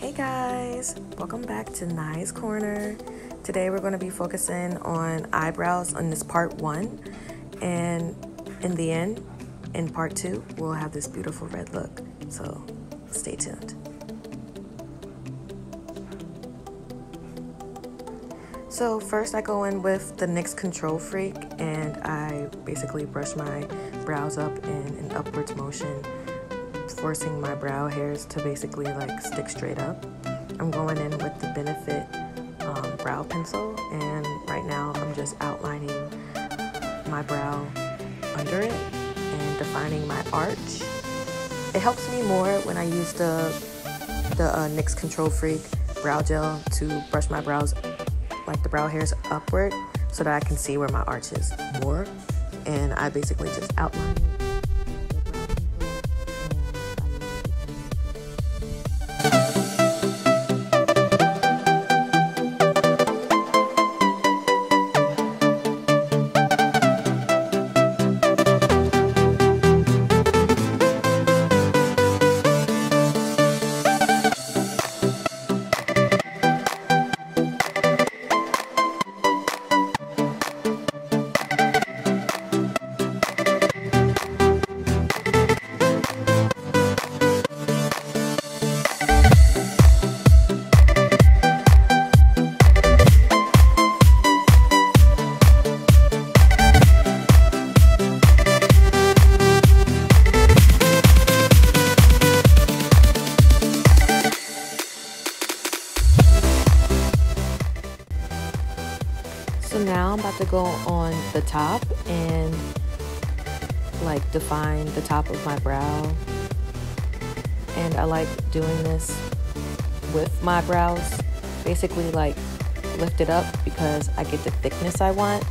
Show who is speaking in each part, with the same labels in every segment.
Speaker 1: Hey guys, welcome back to Nye's Corner. Today we're going to be focusing on eyebrows on this part 1, and in the end, in part 2, we'll have this beautiful red look, so stay tuned. So first I go in with the NYX Control Freak, and I basically brush my brows up in an upwards motion, forcing my brow hairs to basically like stick straight up. I'm going in with the Benefit brow pencil, and right now I'm just outlining my brow under it and defining my arch. It helps me more when I use the NYX Control Freak brow gel to brush my brows, like the brow hairs upward, so that I can see where my arch is more, and I basically just outline it. So now I'm about to go on the top and like define the top of my brow. And I like doing this with my brows, basically like lift it up because I get the thickness I want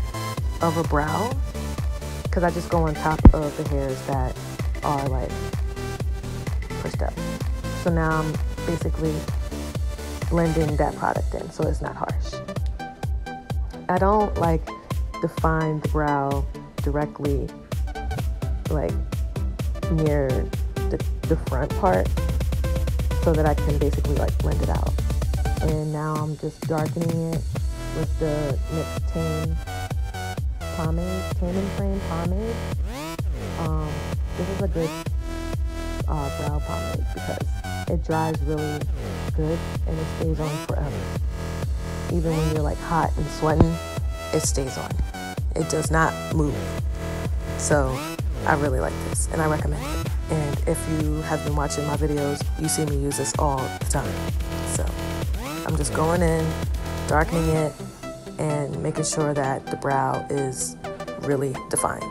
Speaker 1: of a brow, because I just go on top of the hairs that are like pushed up. So now I'm basically blending that product in so it's not harsh. I don't like define the brow directly like near the front part, so that I can basically like blend it out. And now I'm just darkening it with the NYX Tame and Frame pomade. This is a good brow pomade because it dries really good and it stays on forever. Even when you're like hot and sweating, it stays on. It does not move. So I really like this and I recommend it. And if you have been watching my videos, you see me use this all the time. So I'm just going in, darkening it, and making sure that the brow is really defined.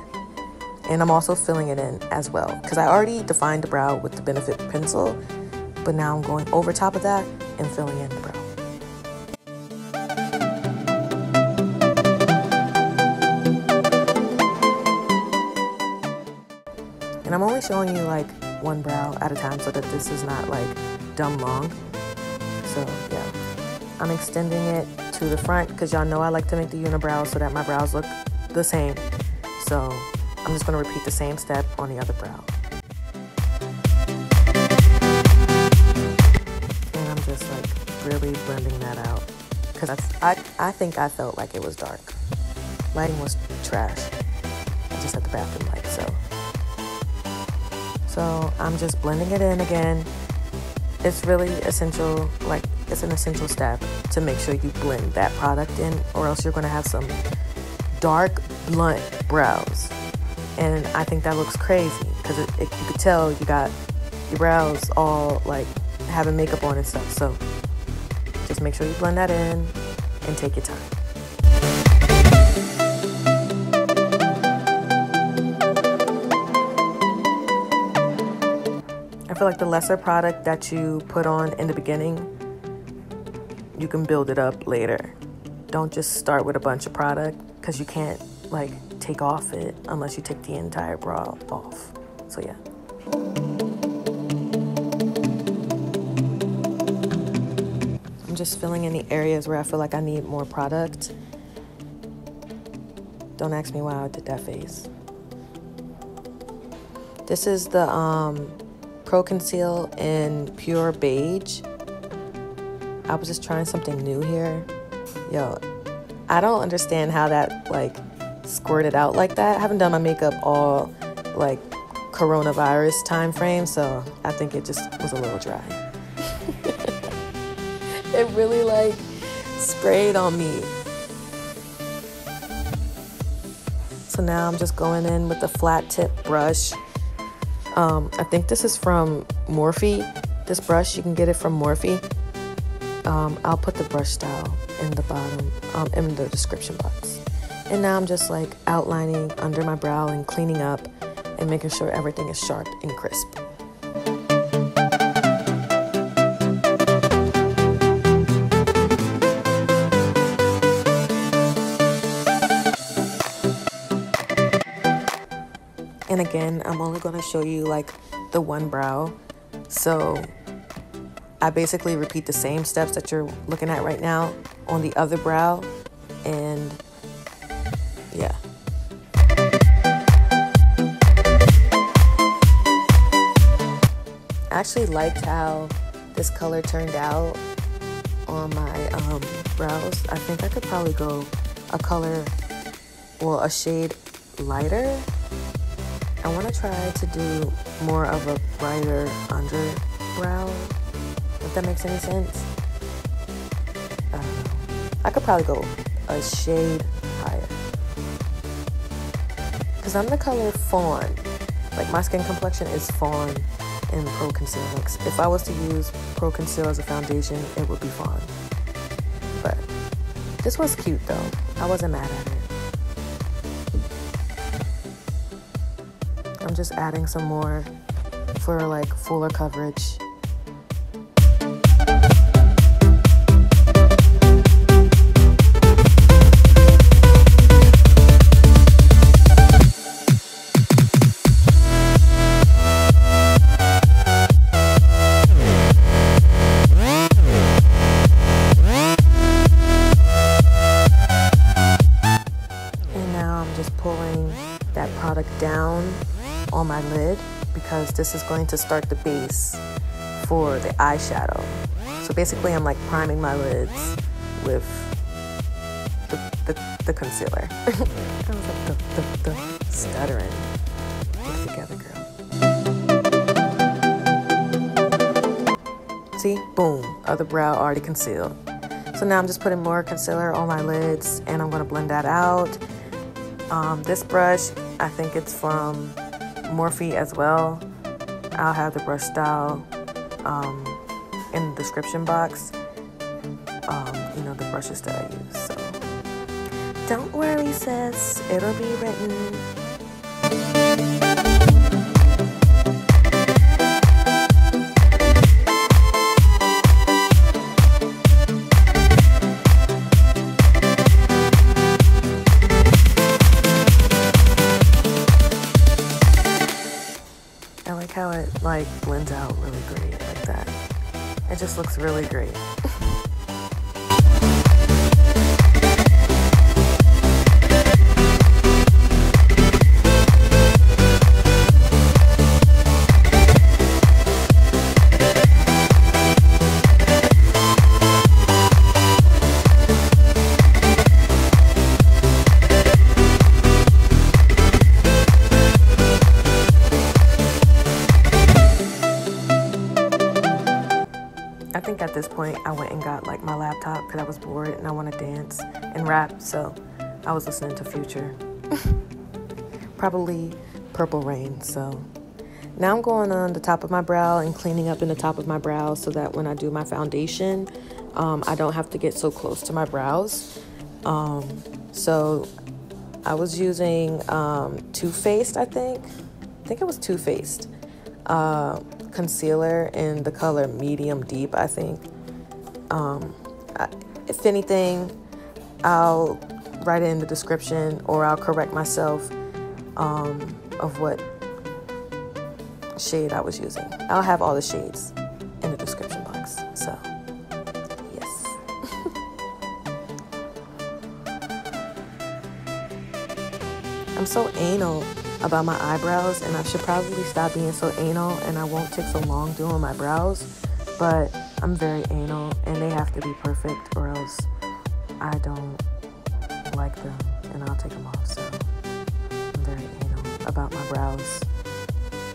Speaker 1: And I'm also filling it in as well, because I already defined the brow with the Benefit pencil, but now I'm going over top of that and filling in the brow. And I'm only showing you like one brow at a time so that this is not like dumb long. So yeah, I'm extending it to the front because y'all know I like to make the unibrow so that my brows look the same. So I'm just going to repeat the same step on the other brow. And I'm just like really blending that out because I think I felt like it was dark. Lighting was trash. I just had the bathroom light, So I'm just blending it in again. It's really essential, like it's an essential step to make sure you blend that product in, or else you're gonna have some dark, blunt brows. And I think that looks crazy because you could tell you got your brows all like having makeup on and stuff. So just make sure you blend that in and take your time. I feel like the lesser product that you put on in the beginning, you can build it up later. Don't just start with a bunch of product because you can't like take off it unless you take the entire brow off. So yeah. I'm just filling in the areas where I feel like I need more product. Don't ask me why I did that face. This is the Pro Conceal in Pure Beige. I was just trying something new here. Yo, I don't understand how that like squirted out like that. I haven't done my makeup all like coronavirus time frame, so I think it just was a little dry. It really like sprayed on me. So now I'm just going in with the flat tip brush. I think this is from Morphe. This brush, you can get it from Morphe. I'll put the brush style in the bottom, in the description box. And now I'm just like outlining under my brow and cleaning up and making sure everything is sharp and crisp. And again, I'm only going to show you like the one brow. So I basically repeat the same steps that you're looking at right now on the other brow. And yeah. I actually liked how this color turned out on my brows. I think I could probably go a color, well, a shade lighter. I want to try to do more of a brighter underbrow, if that makes any sense. I could probably go a shade higher. Because I'm the color fawn. Like my skin complexion is fawn in Pro Conceal. Like if I was to use Pro Conceal as a foundation, it would be fawn. But this was cute though. I wasn't mad at it. I'm just adding some more for like fuller coverage. And now I'm just pulling that product down on my lid because this is going to start the base for the eyeshadow. So basically I'm like priming my lids with the concealer. I was like the stuttering. Get it together, girl. See? Boom. Other brow already concealed. So now I'm just putting more concealer on my lids and I'm going to blend that out. This brush, I think it's from Morphe as well. I'll have the brush style in the description box. You know, the brushes that I use. So don't worry, sis, it'll be written. I like how it like blends out really great like that. It just looks really great. I think at this point I went and got like my laptop because I was bored and I want to dance and rap, so I was listening to Future. Probably Purple Rain. So now I'm going on the top of my brow and cleaning up in the top of my brow so that when I do my foundation, I don't have to get so close to my brows. So I was using Too Faced, I think it was Too Faced concealer in the color medium deep, I think. If anything, I'll write it in the description or I'll correct myself of what shade I was using. I'll have all the shades in the description box. So yes. I'm so anal about my eyebrows, and I should probably stop being so anal, and I won't take so long doing my brows, but I'm very anal, and they have to be perfect or else I don't like them and I'll take them off. So I'm very anal about my brows,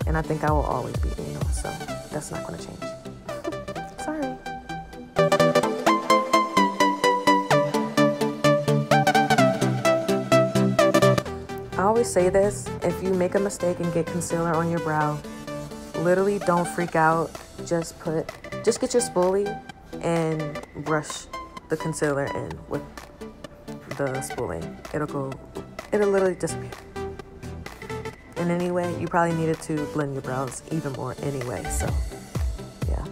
Speaker 1: and I think I will always be anal, so that's not going to change. Sorry. I always say this: if you make a mistake and get concealer on your brow, literally don't freak out. Just get your spoolie and brush the concealer in with the spoolie. It'll literally disappear. And anyway, you probably needed to blend your brows even more anyway, so yeah.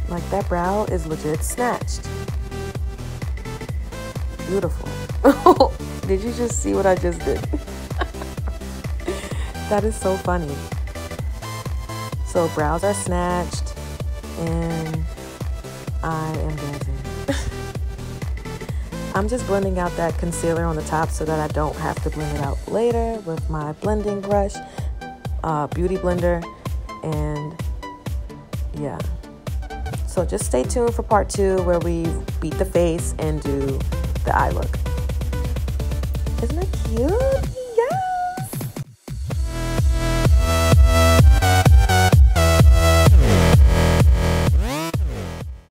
Speaker 1: Like, that brow is legit snatched. Beautiful. Did you just see what I just did? That is so funny. So brows are snatched and I am dancing. I'm just blending out that concealer on the top so that I don't have to blend it out later with my blending brush, beauty blender, and yeah. So just stay tuned for part 2 where we beat the face and do the eye look. Isn't that cute?